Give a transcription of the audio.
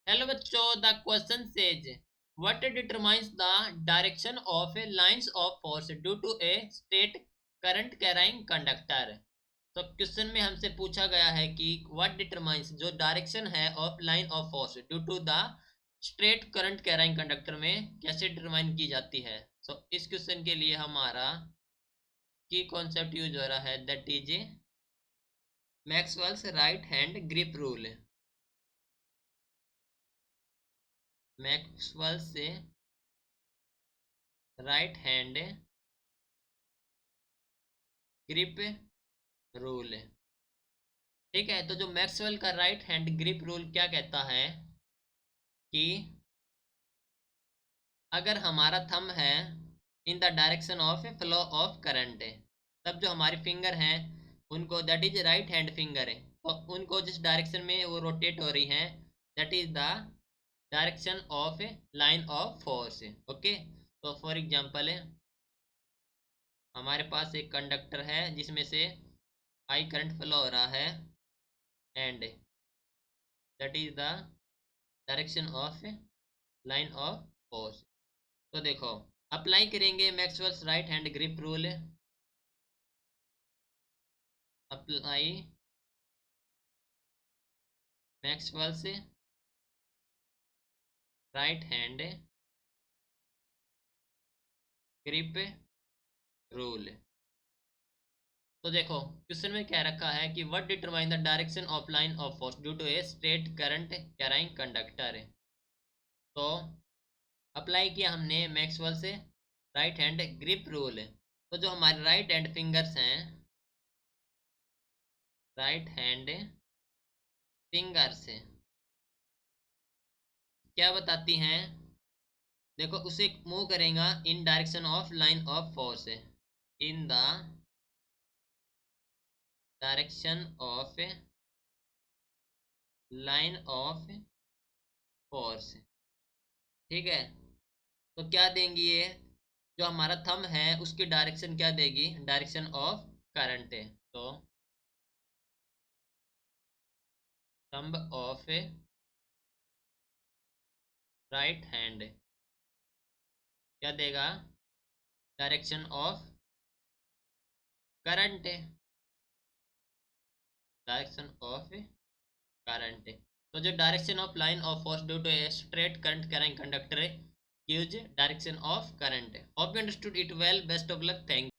Hello बच्चों, the question says what determines the direction of lines of force due to a straight current carrying conductor. तो question में हमसे पूछा गया है कि व्हाट डिटरमाइंस जो डायरेक्शन है of line of force due to the straight current carrying conductor में कैसे डिटरमाइन की जाती है। तो इस क्वेश्चन के लिए हमारा की कॉन्सेप्ट यूज हो रहा है, that is Maxwell's right hand grip rule. Maxwell से राइट हैंड ग्रिप रूल। ठीक है, तो जो मैक्सवेल का राइट हैंड ग्रिप रूल क्या कहता है कि अगर हमारा थंब है in the direction of flow of current, तब जो हमारी फिंगर हैं उनको, that is right hand finger है, तो उनको जिस डायरेक्शन में वो रोटेट हो रही हैं that is the direction of line of force. Okay, तो फॉर एग्जांपल हमारे पास एक कंडक्टर है जिसमें से आई करंट फ्लो हो रहा है and that is the direction of line of force. तो देखो, अप्लाई करेंगे Maxwell's right hand grip rule. Apply Maxwell's right hand grip rule. तो देखो क्वेश्चन में क्या रखा है कि what determine the direction of line of force due to a straight current carrying conductor. तो अप्लाई किया हमने मैक्सवेल से राइट हैंड ग्रिप रूल। तो जो हमारे राइट हैंड फिंगर्स हैं, राइट हैंड फिंगर्स क्या बताती हैं, देखो उसे मूव करेगा इन direction of line of force, in the direction of line of force. ठीक है, तो क्या देंगी ये, जो हमारा थंब है उसकी डायरेक्शन क्या देगी, डायरेक्शन ऑफ करंट है। तो थंब ऑफ राइट हैंड क्या देगा, direction of current, direction of current. तो जो direction of line of force due to a straight current carrying conductor gives direction of current. Hope you understood it well, best of luck, thank